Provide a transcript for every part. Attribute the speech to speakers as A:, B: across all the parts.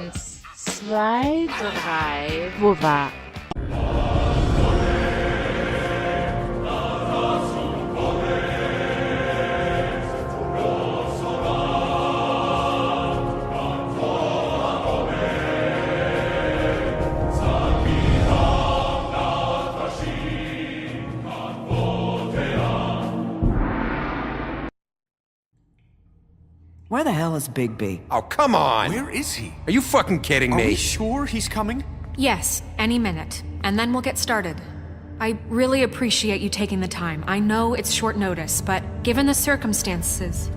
A: 1, 2, 3, wo war?
B: Where the hell is Big B?
C: Oh, come on!
D: Where is he?
C: Are you fucking kidding
D: Are
C: me?
D: we sure he's coming?
E: Yes, any minute. And then we'll get started. I really appreciate you taking the time. I know it's short notice, but given the circumstances...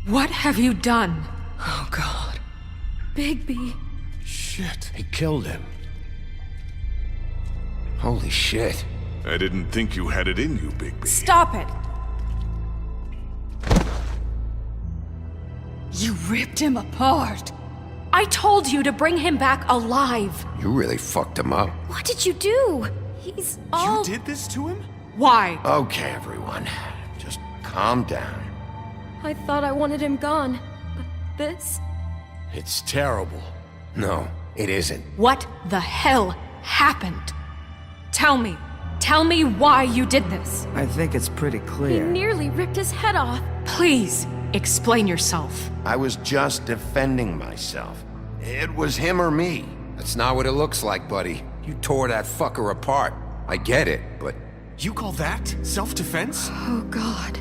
E: What have you done?
D: Oh, God.
E: Bigby.
D: Shit.
C: He killed him. Holy shit.
F: I didn't think you had it in you, Bigby.
E: Stop it!
G: You ripped him apart.
E: I told you to bring him back alive.
C: You really fucked him up.
G: What did you do? He's all...
D: You did this to him?
E: Why?
C: Okay, everyone. Just calm down.
G: I thought I wanted him gone. But this...
C: It's terrible. No, it isn't.
E: What the hell happened? Tell me. Tell me why you did this.
B: I think it's pretty
G: He
B: clear.
G: nearly ripped his head off.
E: Please, explain yourself.
C: I was just defending myself. It was him or me. That's not what it looks like, buddy. You tore that fucker apart. I get it, but...
D: You call that self-defense?
G: Oh, God.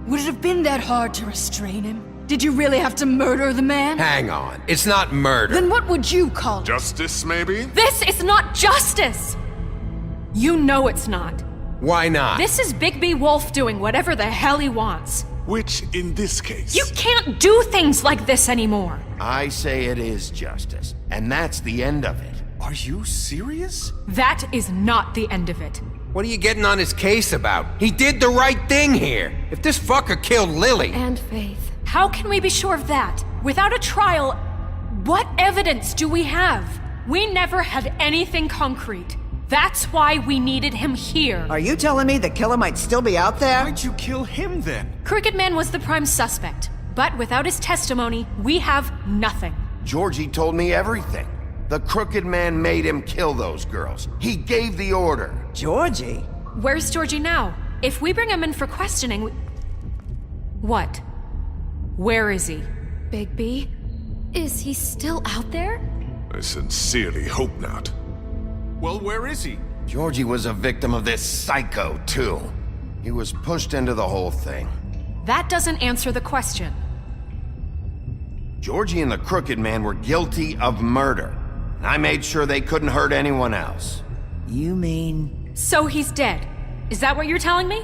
G: Would it have been that hard to restrain him? Did you really have to murder the man?
C: Hang on. It's not murder.
G: Then what would you call it?
F: Justice, maybe?
E: This is not justice! You know it's not.
C: Why not?
E: This is Bigby Wolf doing whatever the hell he wants.
F: Which, in this case...
E: You can't do things like this anymore.
C: I say it is justice, and that's the end of it.
D: Are you serious?
E: That is not the end of it.
C: What are you getting on his case about? He did the right thing here. If this fucker killed Lily...
G: And Faith.
E: How can we be sure of that? Without a trial, what evidence do we have? We never had anything concrete. That's why we needed him here.
B: Are you telling me the killer might still be out there?
D: Why'd you kill him then?
E: Crooked Man was the prime suspect, but without his testimony, we have nothing.
C: Georgie told me everything. The Crooked Man made him kill those girls. He gave the order.
B: Georgie?
E: Where's Georgie now? If we bring him in for questioning, What? Where is he?
G: Bigby? Is he still out there?
F: I sincerely hope not.
D: Well, where is he?
C: Georgie was a victim of this psycho, too. He was pushed into the whole thing.
E: That doesn't answer the question.
C: Georgie and the Crooked Man were guilty of murder. And I made sure they couldn't hurt anyone else.
B: You mean...
E: So he's dead. Is that what you're telling me?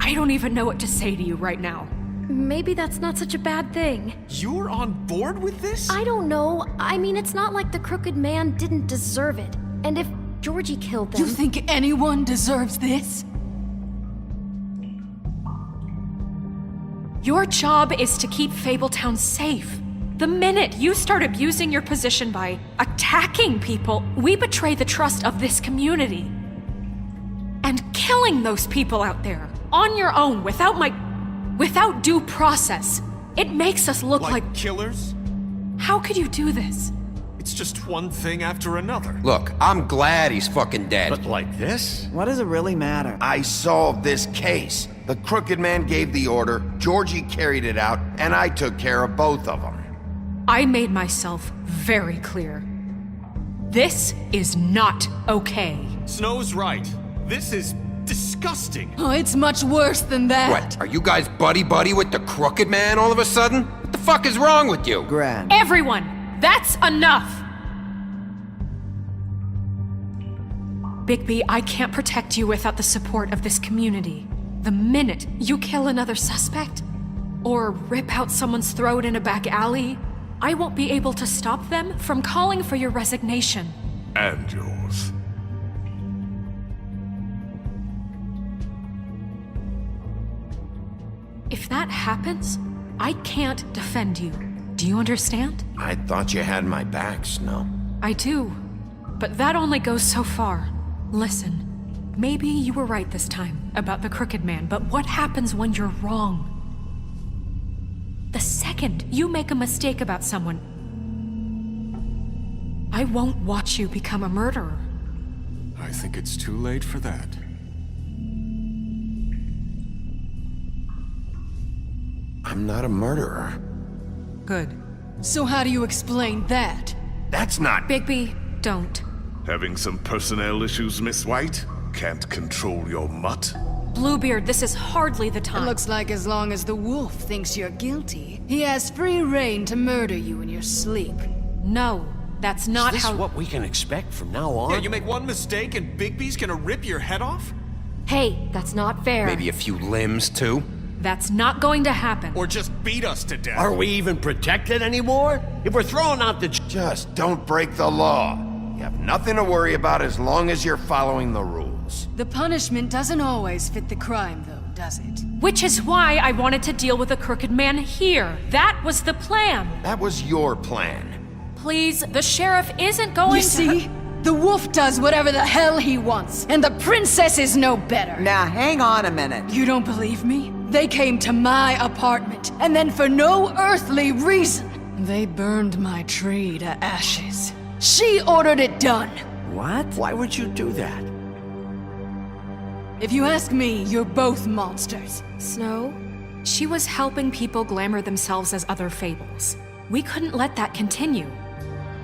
E: I don't even know what to say to you right now.
G: Maybe that's not such a bad thing.
D: You're on board with this?
G: I don't know. I mean, it's not like the Crooked Man didn't deserve it. And if Georgie killed them...
H: You think anyone deserves this?
E: Your job is to keep Fabletown safe. The minute you start abusing your position by attacking people, we betray the trust of this community. And killing those people out there, on your own, without due process, it makes us look like...
D: killers?
E: How could you do this?
D: It's just one thing after another.
C: Look, I'm glad he's fucking dead.
D: But like this?
B: What does it really matter?
C: I solved this case. The Crooked Man gave the order, Georgie carried it out, and I took care of both of them.
E: I made myself very clear. This is not okay.
D: Snow's right. This is disgusting.
H: Oh, it's much worse than that.
C: What, are you guys buddy-buddy with the Crooked Man all of a sudden? What the fuck is wrong with you?
B: Gran.
E: Everyone, that's enough! Bigby, I can't protect you without the support of this community. The minute you kill another suspect, or rip out someone's throat in a back alley, I won't be able to stop them from calling for your resignation.
F: And yours.
E: If that happens, I can't defend you. Do you understand?
C: I thought you had my back, Snow.
E: I do. But that only goes so far. Listen, maybe you were right this time about the Crooked Man, but what happens when you're wrong? The second you make a mistake about someone, I won't watch you become a murderer.
D: I think it's too late for that.
C: I'm not a murderer.
H: Good. So how do you explain that?
C: That's not...
E: Bigby, don't.
F: Having some personnel issues, Miss White? Can't control your mutt?
E: Bluebeard, this is hardly the
H: It
E: time.
H: looks like as long as the wolf thinks you're guilty, he has free reign to murder you in your sleep.
E: No, that's not
I: Is this
E: how...
I: what we can expect from now on?
D: Yeah, you make one mistake and Bigby's gonna rip your head off?
G: Hey, that's not fair.
C: Maybe a few limbs, too?
E: That's not going to happen.
D: Or just beat us to death?
I: Are we even protected anymore? If we're throwing out the...
C: Just don't break the law. You have nothing to worry about as long as you're following the rules.
H: The punishment doesn't always fit the crime, though, does it?
E: Which is why I wanted to deal with the Crooked Man here. That was the plan.
C: That was your plan.
E: Please, the sheriff isn't going
H: You see? The wolf does whatever the hell he wants, and the princess is no better.
B: Now, hang on a minute.
H: You don't believe me? They came to my apartment, and then for no earthly reason, they burned my tree to ashes. She ordered it done.
B: What?
I: Why would you do that?
H: If you ask me, you're both monsters.
G: Snow?
E: She was helping people glamour themselves as other fables. We couldn't let that continue.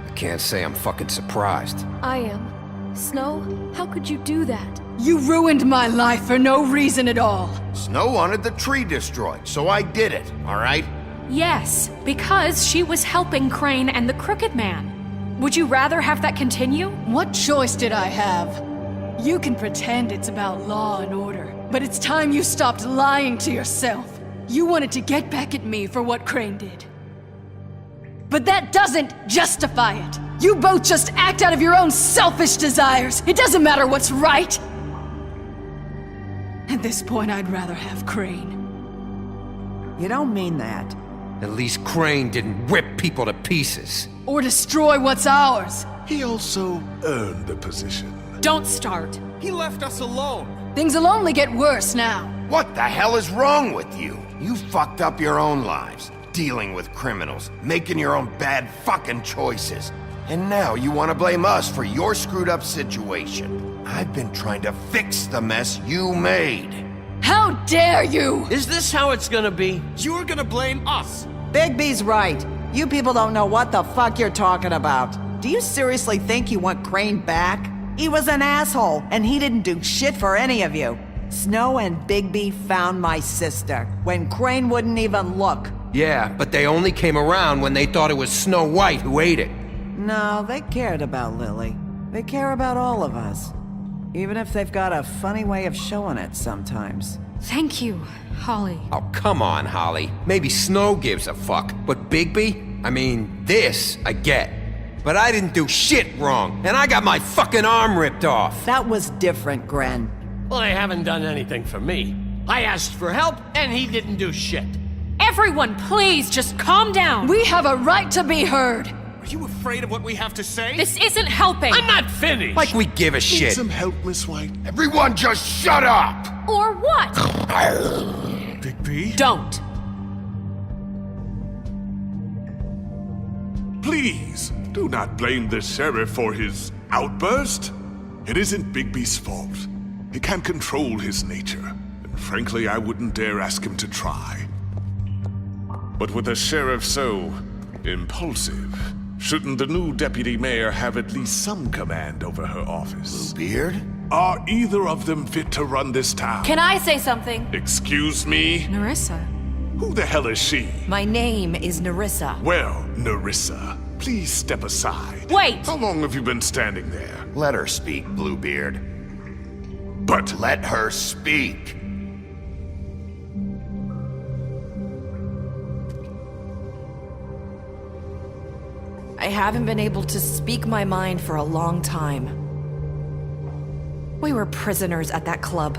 C: I can't say I'm fucking surprised.
G: I am. Snow, how could you do that?
H: You ruined my life for no reason at all.
C: Snow wanted the tree destroyed, so I did it, all right?
E: Yes, because she was helping Crane and the Crooked Man. Would you rather have that continue?
H: What choice did I have? You can pretend it's about law and order, but it's time you stopped lying to yourself. You wanted to get back at me for what Crane did. But that doesn't justify it. You both just act out of your own selfish desires. It doesn't matter what's right. At this point, I'd rather have Crane.
B: You don't mean that.
C: At least Crane didn't rip people to pieces.
H: Or destroy what's ours.
F: He also earned the position.
E: Don't start.
D: He left us alone.
H: Things will only get worse now.
C: What the hell is wrong with you? You fucked up your own lives, dealing with criminals, making your own bad fucking choices. And now you want to blame us for your screwed up situation. I've been trying to fix the mess you made.
H: How dare you!
I: Is this how it's gonna be?
D: You're gonna blame us.
B: Bigby's right. You people don't know what the fuck you're talking about. Do you seriously think you want Crane back? He was an asshole, and he didn't do shit for any of you. Snow and Bigby found my sister, when Crane wouldn't even look.
C: Yeah, but they only came around when they thought it was Snow White who ate it.
B: No, they cared about Lily. They care about all of us. Even if they've got a funny way of showing it sometimes.
E: Thank you, Holly.
C: Oh, come on, Holly. Maybe Snow gives a fuck, but Bigby? I mean, this I get. But I didn't do shit wrong, and I got my fucking arm ripped off.
B: That was different, Gren.
I: Well, they haven't done anything for me. I asked for help, and he didn't do shit.
E: Everyone, please, just calm down.
H: We have a right to be heard.
D: Are you afraid of what we have to say?
E: This isn't helping.
I: I'm not finished!
C: Like we give a
F: Need
C: shit.
F: some help, Miss White?
C: Everyone just shut up!
E: Or what?
D: Bigby?
E: Don't.
F: Please, do not blame the sheriff for his outburst. It isn't Bigby's fault. He can't control his nature, and frankly, I wouldn't dare ask him to try. But with a sheriff so impulsive, shouldn't the new deputy mayor have at least some command over her office?
C: Beard?
F: Are either of them fit to run this town?
J: Can I say something?
F: Excuse me?
E: Narissa.
F: Who the hell is she?
J: My name is Narissa.
F: Well, Narissa, please step aside.
E: Wait!
F: How long have you been standing there?
C: Let her speak, Bluebeard.
F: But
C: Let her speak.
J: I haven't been able to speak my mind for a long time. We were prisoners at that club.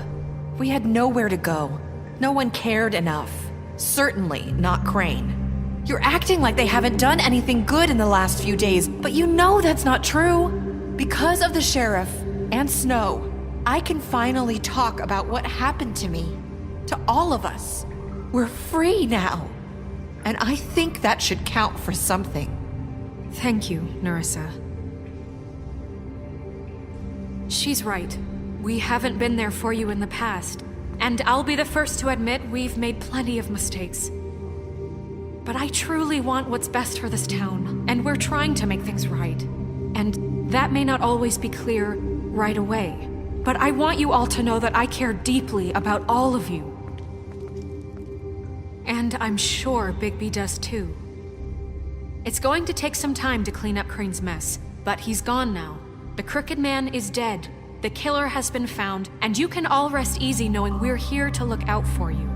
J: We had nowhere to go. No one cared enough. Certainly not Crane. You're acting like they haven't done anything good in the last few days, but you know that's not true. Because of the sheriff and Snow, I can finally talk about what happened to me. To all of us. We're free now. And I think that should count for something.
E: Thank you, Nerissa. She's right. We haven't been there for you in the past. And I'll be the first to admit we've made plenty of mistakes. But I truly want what's best for this town, and we're trying to make things right. And that may not always be clear right away. But I want you all to know that I care deeply about all of you. And I'm sure Bigby does too. It's going to take some time to clean up Crane's mess, but he's gone now. The Crooked Man is dead. The killer has been found, and you can all rest easy knowing we're here to look out for you.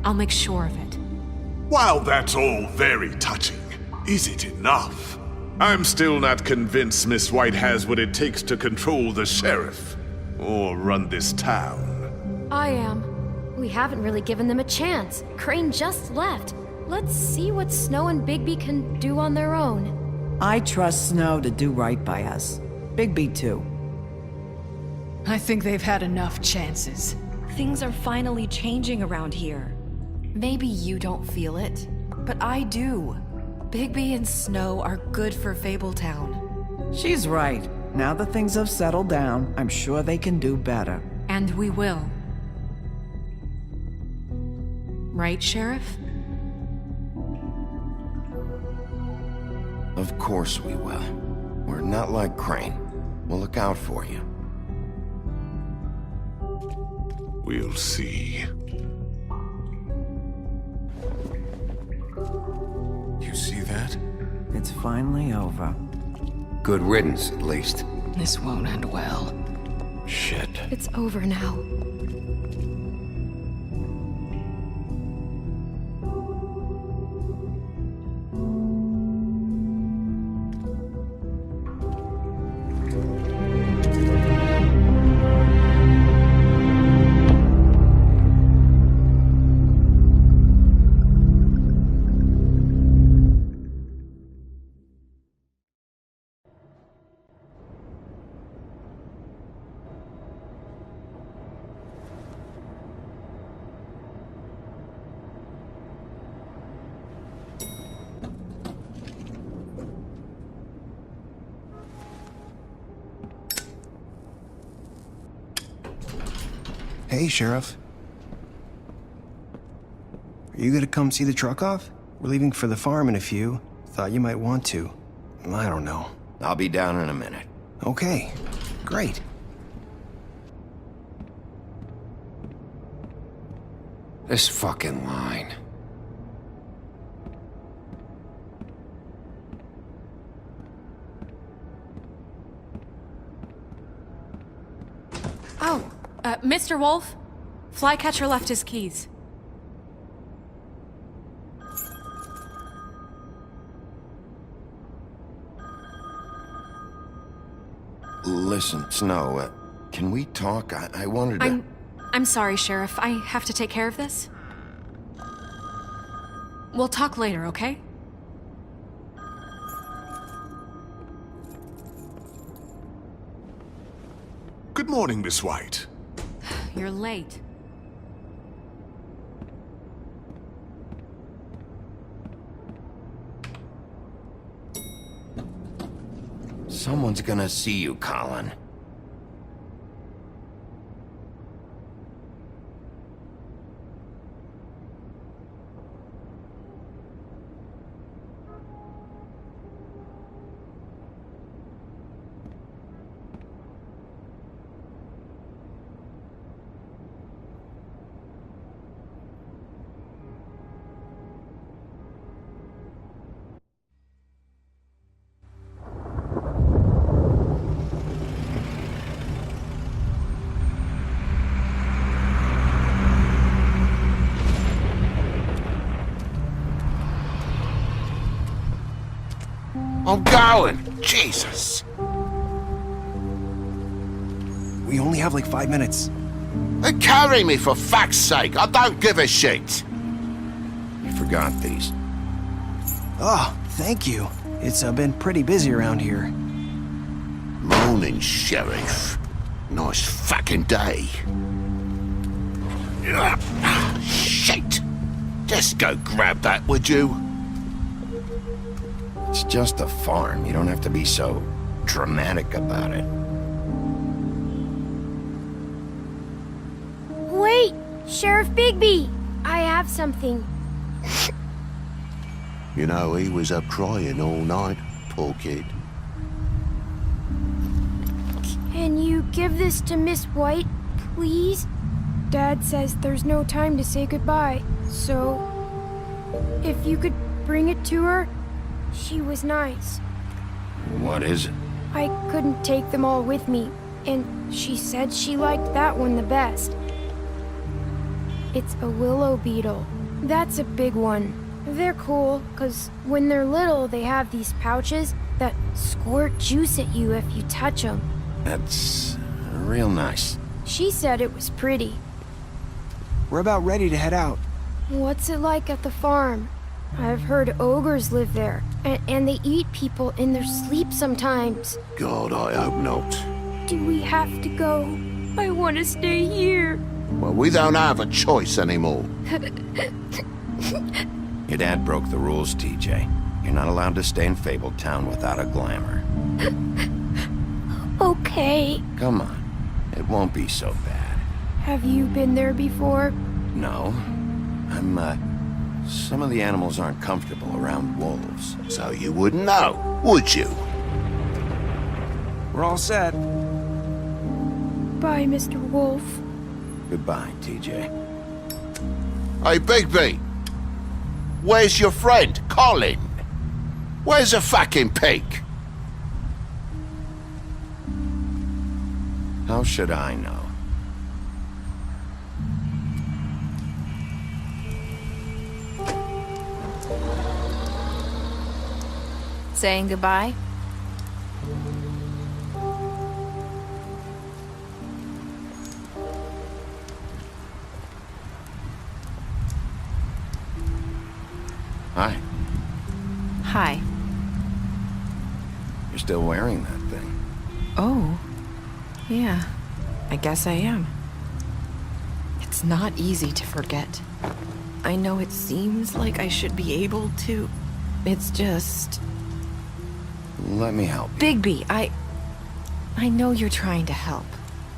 E: I'll make sure of it.
F: While that's all very touching, is it enough? I'm still not convinced Miss White has what it takes to control the sheriff, or run this town.
G: I am. We haven't really given them a chance. Crane just left. Let's see what Snow and Bigby can do on their own.
B: I trust Snow to do right by us. Bigby too.
H: I think they've had enough chances.
J: Things are finally changing around here. Maybe you don't feel it, but I do. Bigby and Snow are good for Fabletown.
B: She's right. Now that things have settled down, I'm sure they can do better.
E: And we will. Right, Sheriff?
C: Of course we will. We're not like Crane. We'll look out for you.
F: We'll see.
C: You see that?
B: It's finally over.
C: Good riddance, at least.
H: This won't end well.
C: Shit.
G: It's over now.
K: Hey, Sheriff. Are you gonna come see the truck off? We're leaving for the farm in a few. Thought you might want to. I don't know.
C: I'll be down in a minute.
K: Okay, great.
C: This fucking line.
E: Oh, Mr. Wolf? Flycatcher left his keys.
C: Listen, Snow, can we talk? I wanted to...
E: I'm sorry, Sheriff. I have to take care of this. We'll talk later, okay?
F: Good morning, Miss White.
E: You're late.
C: Someone's gonna see you, Colin. I'm going! Jesus!
K: We only have like 5 minutes.
C: Carry me, for fuck's sake. I don't give a shit.
K: You forgot these. Oh, thank you. It's been pretty busy around here.
C: Morning, Sheriff. Nice fucking day. Shit! Just go grab that, would you?
K: It's just a farm. You don't have to be so dramatic about it.
G: Wait! Sheriff Bigby! I have something.
C: You know, he was up crying all night, poor kid.
G: Can you give this to Miss White, please? Dad says there's no time to say goodbye, so if you could bring it to her, she was nice.
K: What is it?
G: I couldn't take them all with me, and she said she liked that one the best. It's a willow beetle. That's a big one. They're cool, 'cause when they're little, they have these pouches that squirt juice at you if you touch them.
K: That's real nice.
G: She said it was pretty.
K: We're about ready to head out.
G: What's it like at the farm? I've heard ogres live there, and they eat people in their sleep sometimes.
C: God, I hope not.
G: Do we have to go? I want to stay here.
C: Well, we don't have a choice anymore.
K: Your dad broke the rules, TJ. You're not allowed to stay in Fabletown without a glamour.
G: Okay.
K: Come on. It won't be so bad.
G: Have you been there before?
K: No. Some of the animals aren't comfortable around wolves.
C: So you wouldn't know, would you?
K: We're all set.
G: Bye, Mr. Wolf.
K: Goodbye, TJ.
C: Hey, Bigby. Where's your friend, Colin? Where's the fucking pig?
K: How should I know?
J: Saying goodbye?
K: Hi.
J: Hi.
K: You're still wearing that thing.
J: Oh. Yeah. I guess I am. It's not easy to forget. I know it seems like I should be able to. It's just...
K: Let me help you.
J: Bigby, I know you're trying to help,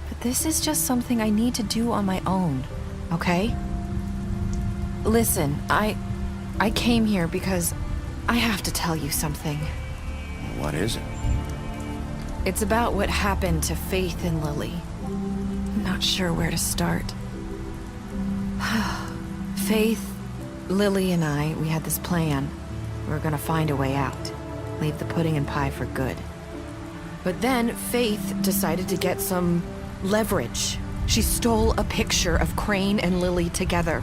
J: but this is just something I need to do on my own, okay? Listen, I came here because I have to tell you something.
K: What is it?
J: It's about what happened to Faith and Lily. I'm not sure where to start. Faith, Lily, and I, we had this plan. We were gonna find a way out. Leave the pudding and pie for good. But then Faith decided to get some leverage. She stole a picture of Crane and Lily together.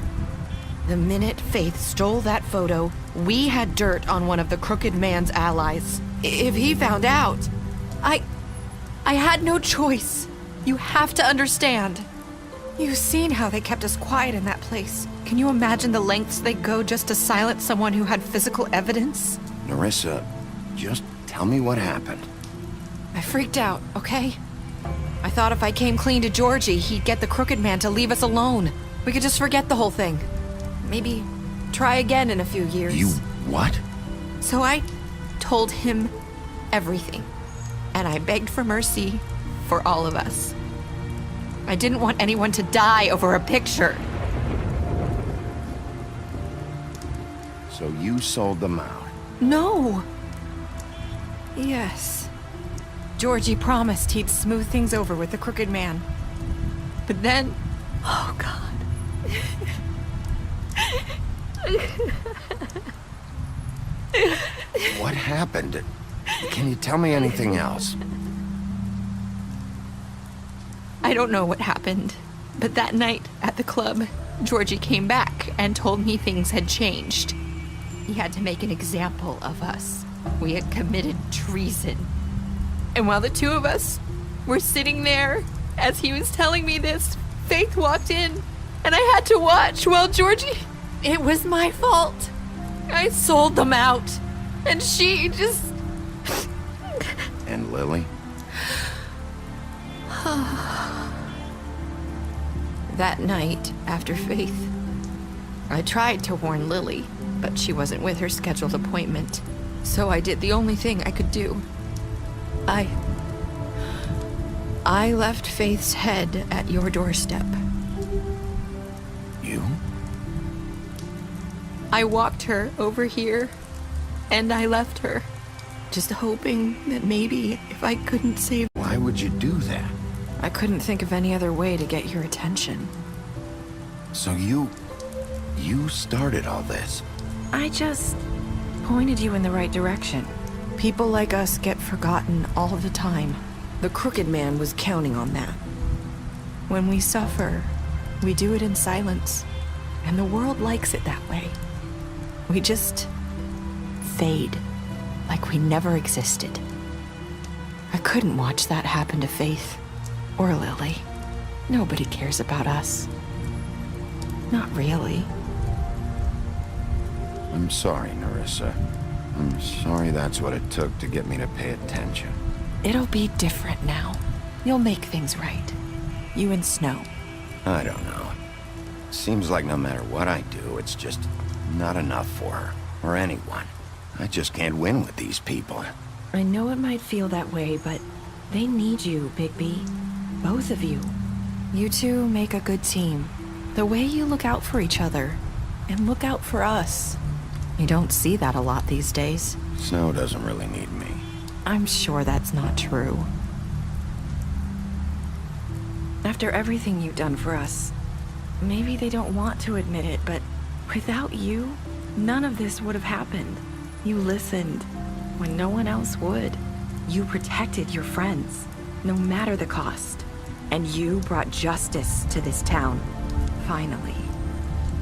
J: The minute Faith stole that photo, we had dirt on one of the Crooked Man's allies. If he found out, I had no choice. You have to understand. You've seen how they kept us quiet in that place. Can you imagine the lengths they go just to silence someone who had physical evidence?
K: Nerissa, just tell me what happened.
J: I freaked out, okay? I thought if I came clean to Georgie, he'd get the Crooked Man to leave us alone. We could just forget the whole thing. Maybe try again in a few years.
K: You what?
J: So I told him everything. And I begged for mercy for all of us. I didn't want anyone to die over a picture.
K: So you sold them out?
J: No. Yes. Georgie promised he'd smooth things over with the Crooked Man. But then... Oh, God.
K: What happened? Can you tell me anything else?
J: I don't know what happened, but that night at the club, Georgie came back and told me things had changed. He had to make an example of us. We had committed treason. And while the two of us were sitting there, as he was telling me this, Faith walked in, and I had to watch while Georgie... It was my fault. I sold them out, and she just...
C: And Lily?
J: That night, after Faith, I tried to warn Lily, but she wasn't with her scheduled appointment. So I did the only thing I could do. I left Faith's head at your doorstep.
C: You?
J: I walked her over here, and I left her, just hoping that maybe if I couldn't save...
C: Why would you do that?
J: I couldn't think of any other way to get your attention.
C: So you started all this?
J: I just pointed you in the right direction. People like us get forgotten all the time. The Crooked Man was counting on that. When we suffer, we do it in silence, and the world likes it that way. We just fade, like we never existed. I couldn't watch that happen to Faith, or Lily. Nobody cares about us. Not really.
C: I'm sorry, Nerissa. I'm sorry that's what it took to get me to pay attention.
J: It'll be different now. You'll make things right. You and Snow.
C: I don't know. Seems like no matter what I do, it's just not enough for her, or anyone. I just can't win with these people.
J: I know it might feel that way, but they need you, Bigby. Both of you. You two make a good team. The way you look out for each other, and look out for us. You don't see that a lot these days.
C: Snow doesn't really need me.
J: I'm sure that's not true. After everything you've done for us, maybe they don't want to admit it, but without you, none of this would have happened. You listened when no one else would. You protected your friends, no matter the cost. And you brought justice to this town, finally.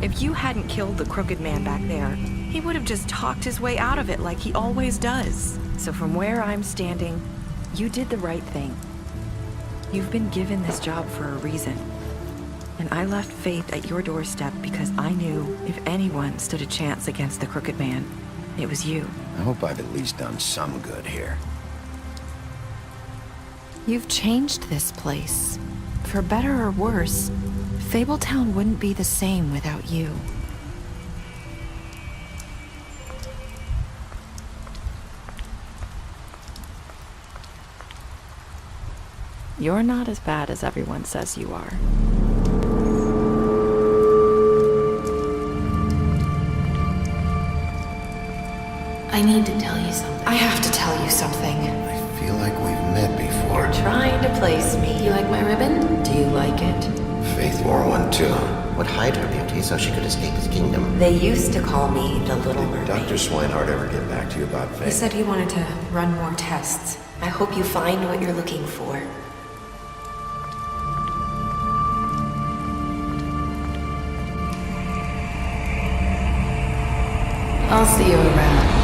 J: If you hadn't killed the Crooked Man back there, he would have just talked his way out of it like he always does. So from where I'm standing, you did the right thing. You've been given this job for a reason. And I left Faith at your doorstep because I knew if anyone stood a chance against the Crooked Man, it was you.
C: I hope I've at least done some good here.
J: You've changed this place. For better or worse, Fabletown wouldn't be the same without you. You're not as bad as everyone says you are.
A: I need to tell you something.
J: I have to tell you something.
C: I feel like we've met before.
J: Trying to place me.
A: You like my ribbon?
J: Do you like it?
C: Faith wore one too.
L: Would hide her beauty so she could escape his kingdom.
A: They used to call me the Little Mermaid.
C: Dr. Swinehart ever get back to you about Faith?
A: He said he wanted to run more tests. I hope you find what you're looking for. I'll see you around.